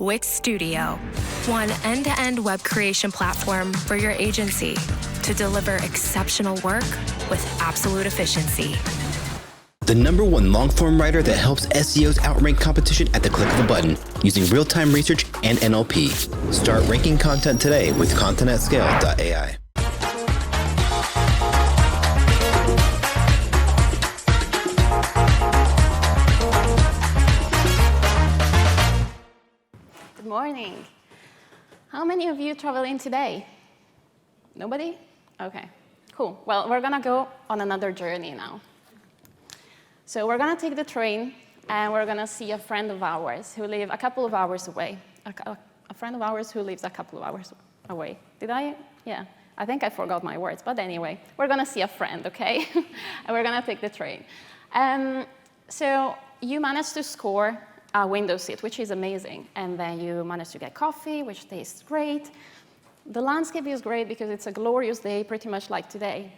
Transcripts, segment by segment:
Wix Studio, one end-to-end web creation platform for your agency to deliver exceptional work with absolute efficiency. The #1 long-form writer that helps SEOs outrank competition at the click of a button using real-time research and NLP. Start ranking content today with contentatScale.ai. Good morning. How many of you traveling today? Nobody? Okay, cool. Well, we're gonna go on another journey now. So we're gonna take the train and we're gonna see a friend of ours who lives a couple of hours away. A friend of ours who lives a couple of hours away. Did I? Yeah, I think I forgot my words, but anyway, we're gonna see a friend, okay? And we're gonna take the train. So you managed to score a window seat, which is amazing. And then you managed to get coffee, which tastes great. The landscape is great because it's a glorious day, pretty much like today.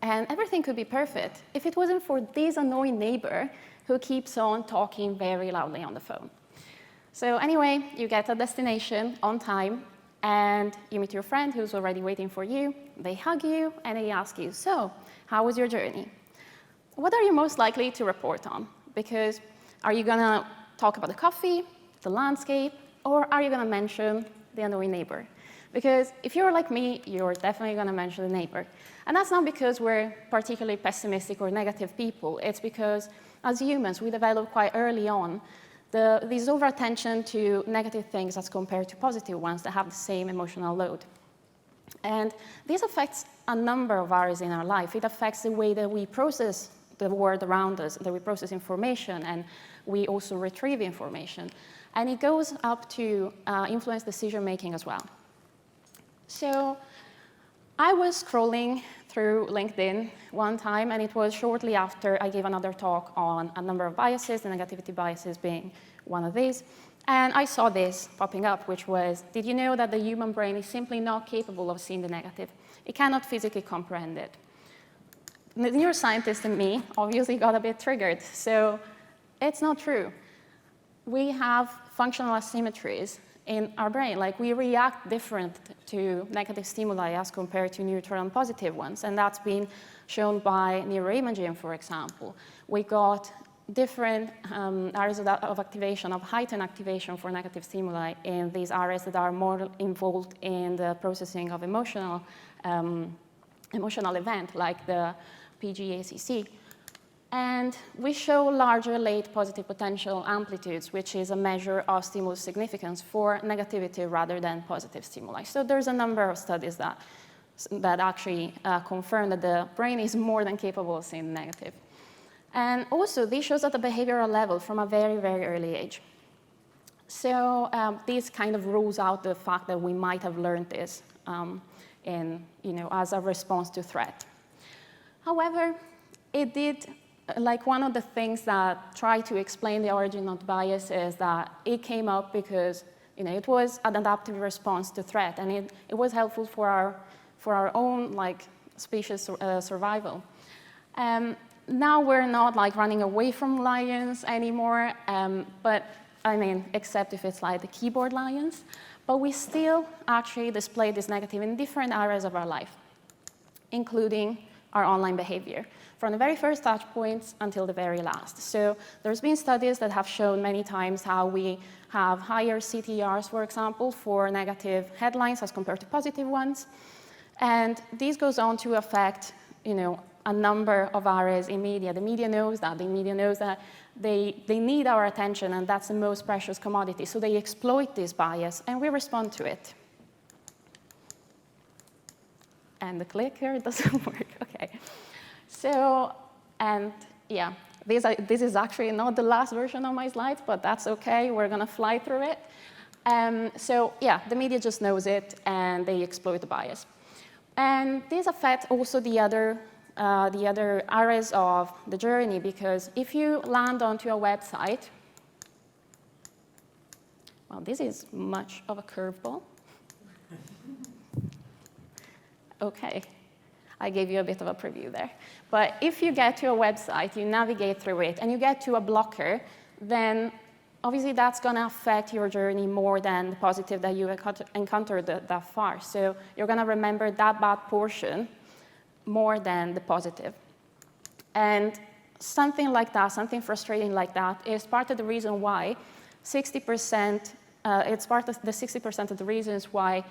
And everything could be perfect if it wasn't for this annoying neighbor who keeps on talking very loudly on the phone. So anyway, you get a destination on time, and you meet your friend who's already waiting for you. They hug you, and they ask you, so, how was your journey? What are you most likely to report on? Because are you gonna talk about the coffee, the landscape, or are you gonna mention the annoying neighbor? Because if you're like me, you're definitely gonna mention the neighbor. And that's not because we're particularly pessimistic or negative people. It's because as humans, we develop quite early on this over-attention to negative things as compared to positive ones that have the same emotional load. And this affects a number of areas in our life. It affects the way that we process the world around us, that we process information, and we also retrieve information. And it goes up to influence decision-making as well. So I was scrolling through LinkedIn one time, and it was shortly after I gave another talk on a number of biases, and negativity biases being one of these. And I saw this popping up, which was, did you know that the human brain is simply not capable of seeing the negative? It cannot physically comprehend it. The neuroscientist in me obviously got a bit triggered. So it's not true. We have functional asymmetries in our brain. Like, we react different to negative stimuli as compared to neutral and positive ones. And that's been shown by neuroimaging, for example. We got different areas of activation, of heightened activation for negative stimuli in these areas that are more involved in the processing of emotional event, like the PGACC. And we show larger late positive potential amplitudes, which is a measure of stimulus significance for negativity rather than positive stimuli. So there's a number of studies that actually confirm that the brain is more than capable of seeing negative. And also, this shows at the behavioral level from a very, very early age. So this kind of rules out the fact that we might have learned this as a response to threat. However, it did, like, one of the things that try to explain the origin of bias is that it came up because it was an adaptive response to threat, and it was helpful for our own species survival. Now we're not running away from lions anymore, but except if it's like the keyboard lions, but we still actually display this negative in different areas of our life, including our online behavior, from the very first touch points until the very last. So there's been studies that have shown many times how we have higher CTRs, for example, for negative headlines as compared to positive ones. And this goes on to affect, a number of areas in media. The media knows that. The media knows that they need our attention, and that's the most precious commodity. So they exploit this bias, and we respond to it. And the clicker doesn't work. Okay. So, and yeah, this is actually not the last version of my slides, but that's okay. We're going to fly through it. So yeah, the media just knows it, and they exploit the bias. And this affects also the other areas of the journey, because if you land onto a website, well, this is much of a curveball. Okay, I gave you a bit of a preview there. But if you get to a website, you navigate through it, and you get to a blocker, then obviously that's going to affect your journey more than the positive that you encountered that far. So you're going to remember that bad portion more than the positive. And something like that, something frustrating like that, is part of the reason why 60%, it's part of the 60% of the reasons why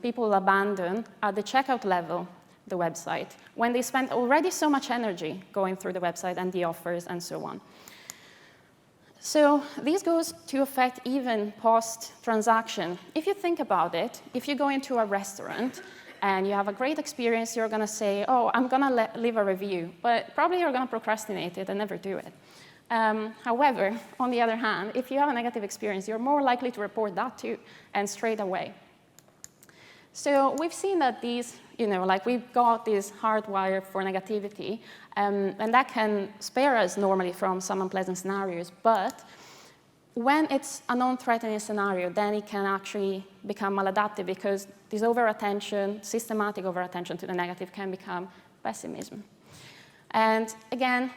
people abandon at the checkout level the website, when they spend already so much energy going through the website and the offers and so on. So this goes to affect even post-transaction. If you think about it, if you go into a restaurant and you have a great experience, you're going to say, oh, I'm going to leave a review. But probably you're going to procrastinate it and never do it. However, on the other hand, if you have a negative experience, you're more likely to report that too, and straight away. So we've seen that these, like we've got this hardwire for negativity, and that can spare us normally from some unpleasant scenarios. But when it's a non-threatening scenario, then it can actually become maladaptive, because this over-attention, systematic over-attention to the negative, can become pessimism. And again,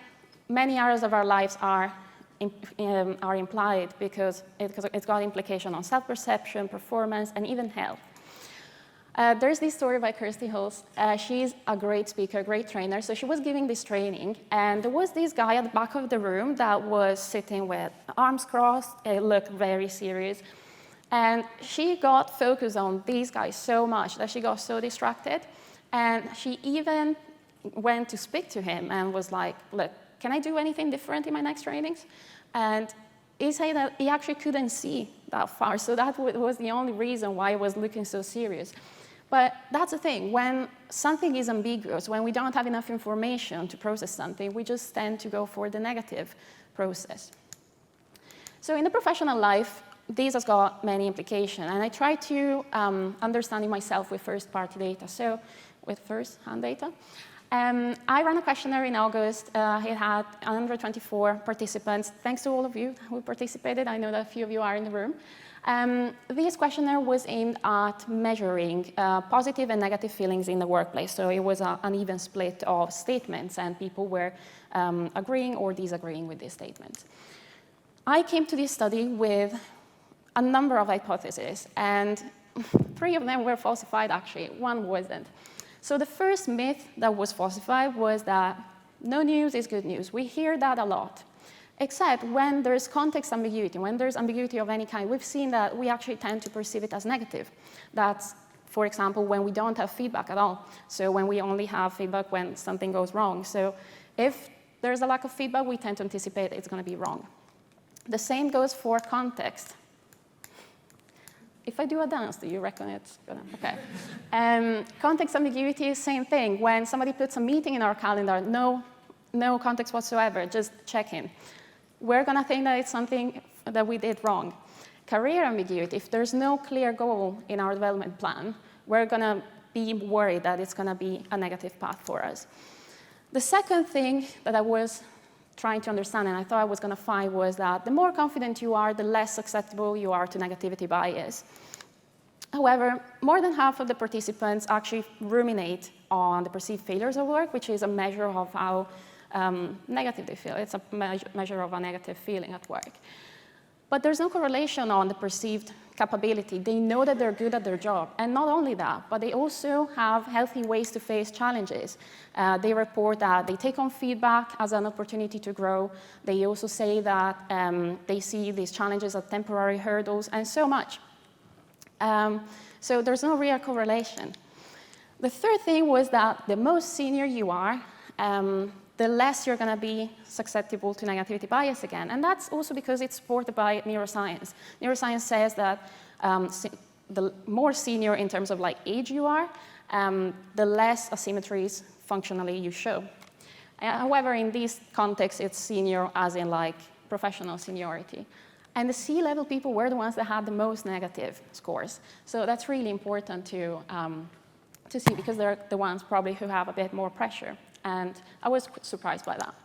many areas of our lives are implied because it's got implication on self-perception, performance, and even health. There's this story by Kirsty Hulse. She's a great speaker, great trainer. So she was giving this training, and there was this guy at the back of the room that was sitting with arms crossed. It looked very serious. And she got focused on these guys so much that she got so distracted. And she even went to speak to him and was like, look, can I do anything different in my next trainings? And he said that he actually couldn't see that far. So that was the only reason why he was looking so serious. But that's the thing. When something is ambiguous, when we don't have enough information to process something, we just tend to go for the negative process. So in the professional life, this has got many implications. And I try to understand it myself with first-party data, so with first-hand data. I ran a questionnaire in August. It had 124 participants. Thanks to all of you who participated. I know that a few of you are in the room. This questionnaire was aimed at measuring positive and negative feelings in the workplace. So it was an even split of statements, and people were agreeing or disagreeing with these statements. I came to this study with a number of hypotheses, and 3 of them were falsified, actually. 1 wasn't. So the first myth that was falsified was that no news is good news. We hear that a lot. Except when there's context ambiguity, when there's ambiguity of any kind, we've seen that we actually tend to perceive it as negative. That's, for example, when we don't have feedback at all. So when we only have feedback when something goes wrong. So if there's a lack of feedback, we tend to anticipate it's going to be wrong. The same goes for context. If I do a dance, do you reckon it's going to? OK. Context ambiguity, same thing. When somebody puts a meeting in our calendar, no context whatsoever, just check in. We're going to think that it's something that we did wrong. Career ambiguity, if there's no clear goal in our development plan, we're going to be worried that it's going to be a negative path for us. The second thing that I was trying to understand, and I thought I was going to find, was that the more confident you are, the less susceptible you are to negativity bias. However, more than half of the participants actually ruminate on the perceived failures of work, which is a measure of how negative they feel. It's a measure of a negative feeling at work. But there's no correlation on the perceived capability. They know that they're good at their job. And not only that, but they also have healthy ways to face challenges. They report that they take on feedback as an opportunity to grow. They also say that they see these challenges as temporary hurdles, and so much. So there's no real correlation. The third thing was that the most senior you are, the less you're going to be susceptible to negativity bias again. And that's also because it's supported by neuroscience. Neuroscience says that the more senior in terms of like age you are, the less asymmetries functionally you show. However, in this context, it's senior as in like professional seniority. And the C-level people were the ones that had the most negative scores. So that's really important to see, because they're the ones probably who have a bit more pressure. And I was surprised by that.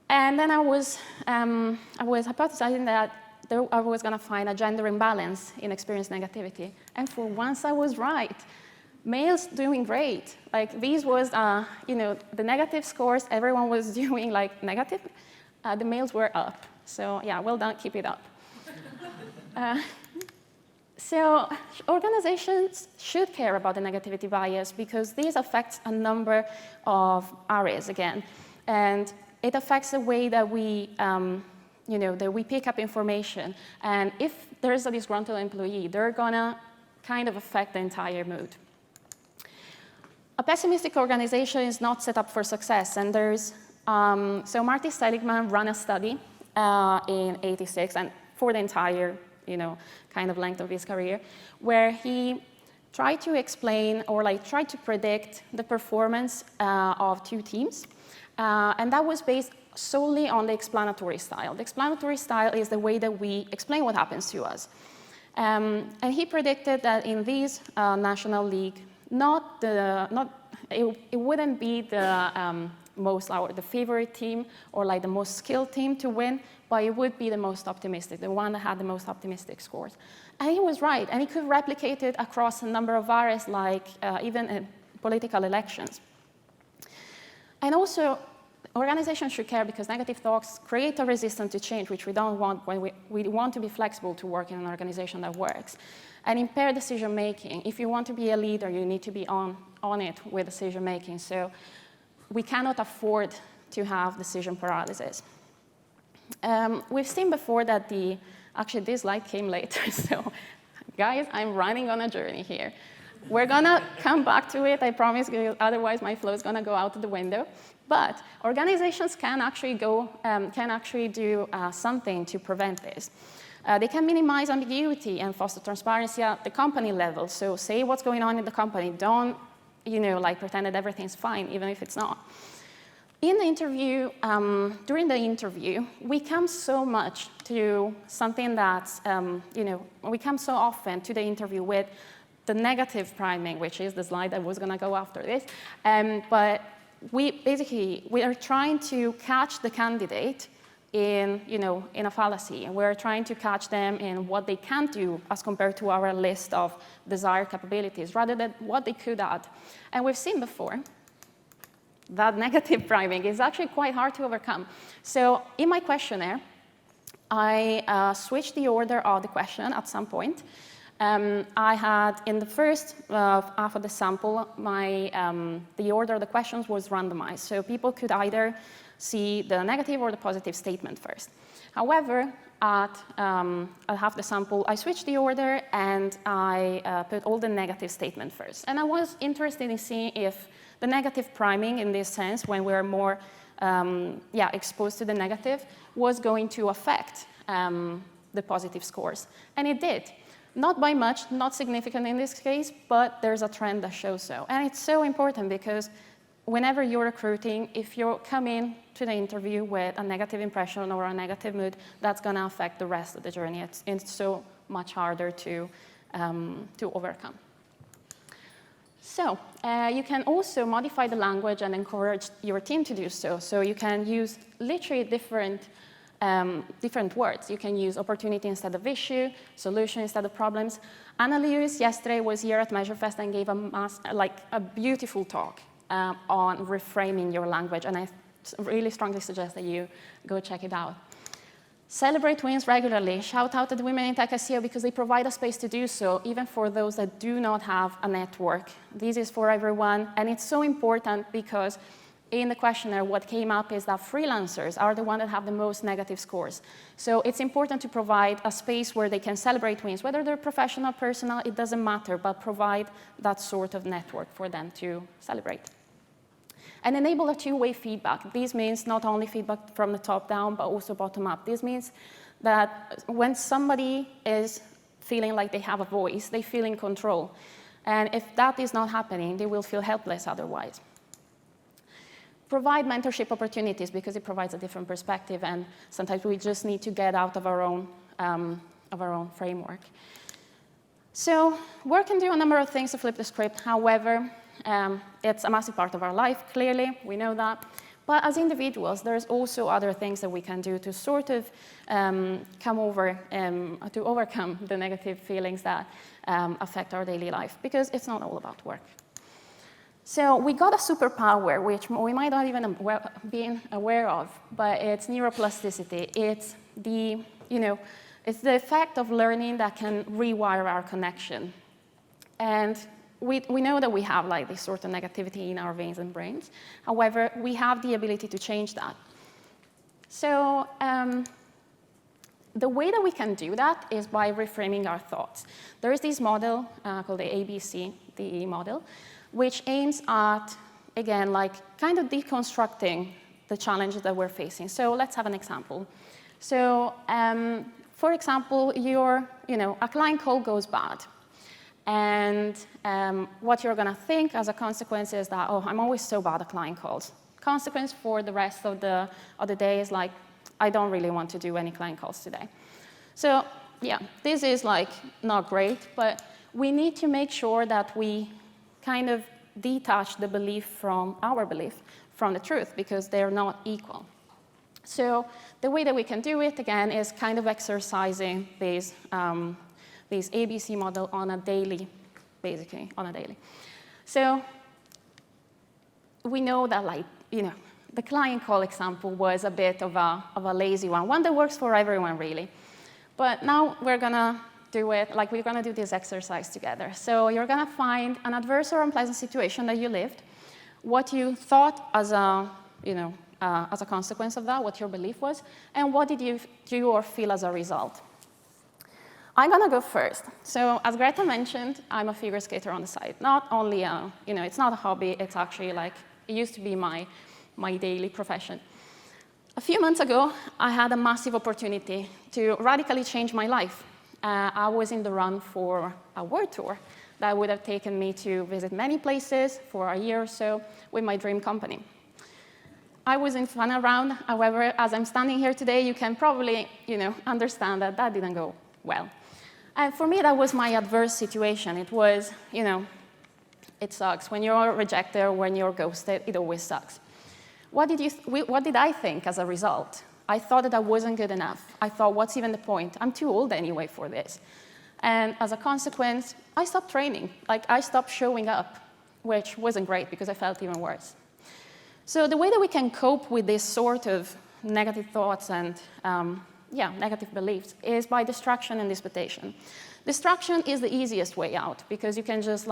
And then I was hypothesizing that I was going to find a gender imbalance in experienced negativity. And for once, I was right. Males doing great. Like these was, the negative scores, everyone was doing like negative. The males were up. So yeah, well done, keep it up. So organizations should care about the negativity bias because this affects a number of areas again. And it affects the way that we, that we pick up information. And if there's a disgruntled employee, they're gonna kind of affect the entire mood. A pessimistic organization is not set up for success. And there's, so Marty Seligman ran a study in '86 and for the entire kind of length of his career, where he tried to explain or tried to predict the performance of two teams. And that was based solely on the explanatory style. The explanatory style is the way that we explain what happens to us. And he predicted that in this National League, it wouldn't be the favorite team or the most skilled team to win, but it would be the most optimistic, the one that had the most optimistic scores. And he was right, and he could replicate it across a number of areas, even in political elections. And also, organizations should care because negative thoughts create a resistance to change, which we don't want when we want to be flexible to work in an organization that works. And impair decision making. If you want to be a leader, you need to be on it with decision making. So we cannot afford to have decision paralysis. We've seen before that actually this slide came later, so guys, I'm running on a journey here. We're gonna come back to it, I promise, otherwise my flow is gonna go out the window. But organizations can actually do something to prevent this. They can minimize ambiguity and foster transparency at the company level. So say what's going on in the company. Don't, pretend that everything's fine, even if it's not. In the interview, during the interview, we come so much to something that's, we come so often to the interview with the negative priming, which is the slide that was going to go after this. But we are trying to catch the candidate in a fallacy, and we're trying to catch them in what they can't do as compared to our list of desired capabilities, rather than what they could add. And we've seen before that negative priming is actually quite hard to overcome. So in my questionnaire, I switched the order of the question at some point. I had, in the first half of the sample, the order of the questions was randomized. So people could either see the negative or the positive statement first. However, at half the sample, I switched the order and I put all the negative statement first. And I was interested in seeing if the negative priming, in this sense, when we're more exposed to the negative, was going to affect the positive scores. And it did. Not by much, not significant in this case, but there's a trend that shows so. And it's so important because whenever you're recruiting, if you come in to the interview with a negative impression or a negative mood, that's going to affect the rest of the journey. It's so much harder to overcome. So you can also modify the language and encourage your team to do so. So you can use literally different words. You can use opportunity instead of issue, solution instead of problems. Anna Lewis yesterday was here at MeasureFest and gave a beautiful talk on reframing your language, and I really strongly suggest that you go check it out. Celebrate wins regularly. Shout out to the women in tech SEO because they provide a space to do so, even for those that do not have a network. This is for everyone, and it's so important because in the questionnaire, what came up is that freelancers are the ones that have the most negative scores. So it's important to provide a space where they can celebrate wins, whether they're professional, personal, it doesn't matter, but provide that sort of network for them to celebrate. And enable a two-way feedback. This means not only feedback from the top down, but also bottom up. This means that when somebody is feeling like they have a voice, they feel in control. And if that is not happening, they will feel helpless otherwise. Provide mentorship opportunities because it provides a different perspective, and sometimes we just need to get out of our own framework. So work can do a number of things to flip the script. However, it's a massive part of our life, clearly, we know that. But as individuals, there's also other things that we can do to sort of to overcome the negative feelings that affect our daily life, because it's not all about work. So we got a superpower, which we might not even be aware of, but it's neuroplasticity. It's the, it's the effect of learning that can rewire our connection. And we know that we have like this sort of negativity in our veins and brains. However, we have the ability to change that. So the way that we can do that is by reframing our thoughts. There is this model called the ABC, the model, which aims at, again, like kind of deconstructing the challenges that we're facing. So let's have an example. So for example, a client call goes bad. And what you're going to think as a consequence is that, oh, I'm always so bad at client calls. Consequence for the rest of the day is like, I don't really want to do any client calls today. So yeah, this is like not great, but we need to make sure that we kind of detach the belief from our belief from the truth, because they're not equal. So the way that we can do it, again, is kind of exercising this ABC model on a daily, basically, on a daily. So we know that, like, the client call example was a bit of a lazy one that works for everyone, really. But now we're going to do it, like we're going to do this exercise together. So you're going to find an adverse or unpleasant situation that you lived, what you thought as a consequence of that, what your belief was, and what did you do or feel as a result. I'm going to go first. So as Greta mentioned, I'm a figure skater on the side. Not only, it's not a hobby, it's actually like, it used to be my daily profession. A few months ago, I had a massive opportunity to radically change my life. I was in the run for a world tour that would have taken me to visit many places for a year or so with my dream company. I was in fun around. However, as I'm standing here today, you can probably, understand that that didn't go well. And for me, that was my adverse situation. It was, it sucks. When you're rejected or when you're ghosted, it always sucks. What did I think as a result? I thought that I wasn't good enough. I thought, what's even the point? I'm too old anyway for this. And as a consequence, I stopped training. Like, I stopped showing up, which wasn't great because I felt even worse. So the way that we can cope with this sort of negative thoughts and negative beliefs is by distraction and disputation. Distraction is the easiest way out because you can just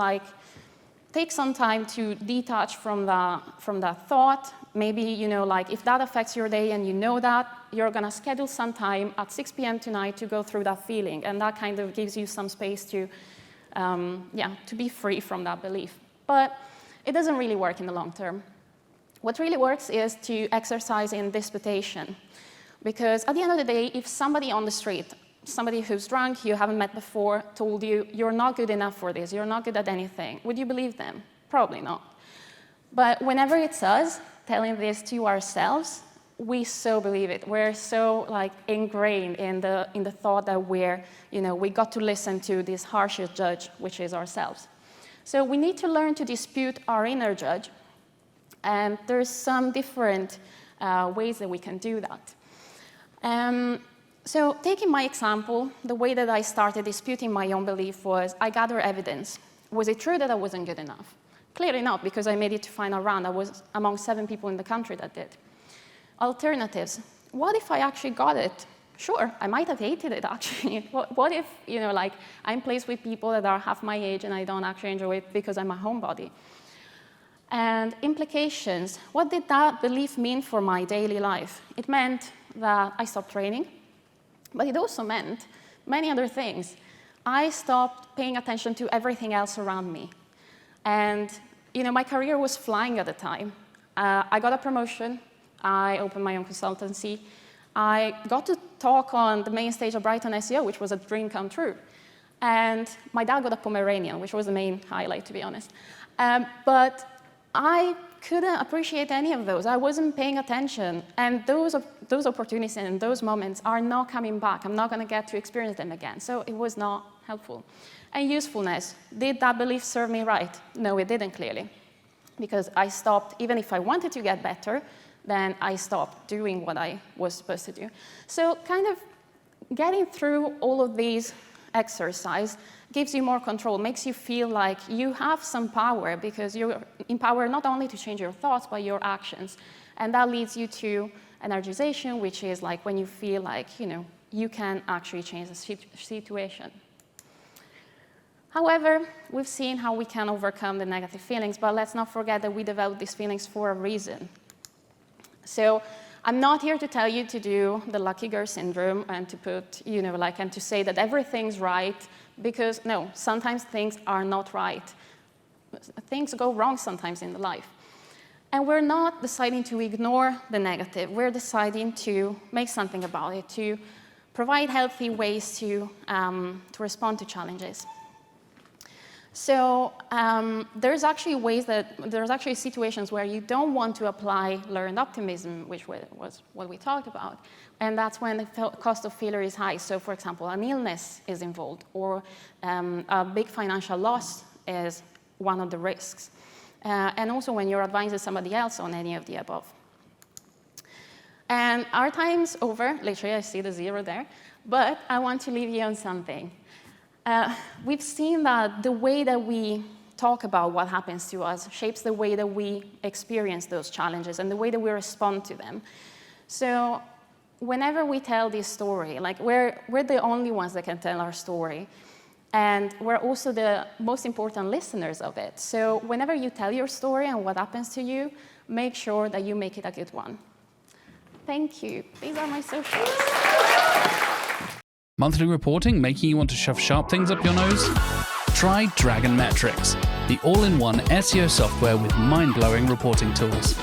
take some time to detach from that thought. Maybe, if that affects your day and you know that, you're going to schedule some time at 6 p.m. tonight to go through that feeling. And that kind of gives you some space to be free from that belief. But it doesn't really work in the long term. What really works is to exercise in disputation. Because at the end of the day, if somebody on the street, somebody who's drunk, you haven't met before, told you, you're not good enough for this, you're not good at anything, would you believe them? Probably not. But whenever it's us telling this to ourselves, we so believe it. We're so ingrained in the thought that we got to listen to this harshest judge, which is ourselves. So we need to learn to dispute our inner judge. And there's some different ways that we can do that. So taking my example, the way that I started disputing my own belief was I gather evidence. Was it true that I wasn't good enough? Clearly not, because I made it to final round. I was among 7 people in the country that did. Alternatives. What if I actually got it? Sure, I might have hated it, actually. What if, I'm placed with people that are half my age and I don't actually enjoy it because I'm a homebody? And implications. What did that belief mean for my daily life? It meant that I stopped training, but it also meant many other things. I stopped paying attention to everything else around me. And my career was flying at the time. I got a promotion. I opened my own consultancy. I got to talk on the main stage of brightonSEO, which was a dream come true. And my dad got a Pomeranian, which was the main highlight, to be honest. But I couldn't appreciate any of those. I wasn't paying attention. And those opportunities and those moments are not coming back. I'm not going to get to experience them again. So it was not helpful. And usefulness. Did that belief serve me right? No, it didn't, clearly. Because I stopped, even if I wanted to get better, then I stopped doing what I was supposed to do. So kind of getting through all of these exercise gives you more control, makes you feel like you have some power because you're empowered not only to change your thoughts, but your actions. And that leads you to energization, which is like when you feel like, you can actually change the situation. However, we've seen how we can overcome the negative feelings, but let's not forget that we develop these feelings for a reason. So I'm not here to tell you to do the lucky girl syndrome and to put, and to say that everything's right, because no, sometimes things are not right. Things go wrong sometimes in the life. And we're not deciding to ignore the negative. We're deciding to make something about it, to provide healthy ways to respond to challenges. So there's actually situations where you don't want to apply learned optimism, which was what we talked about, and that's when the cost of failure is high. So, for example, an illness is involved, or a big financial loss is one of the risks, and also when you're advising somebody else on any of the above. And our time's over. Literally, I see the 0 there, but I want to leave you on something. We've seen that the way that we talk about what happens to us shapes the way that we experience those challenges and the way that we respond to them. So whenever we tell this story, like we're the only ones that can tell our story, and we're also the most important listeners of it. So whenever you tell your story and what happens to you, make sure that you make it a good one. Thank you. These are my socials. Monthly reporting making you want to shove sharp things up your nose? Try Dragon Metrics, the all-in-one SEO software with mind-blowing reporting tools.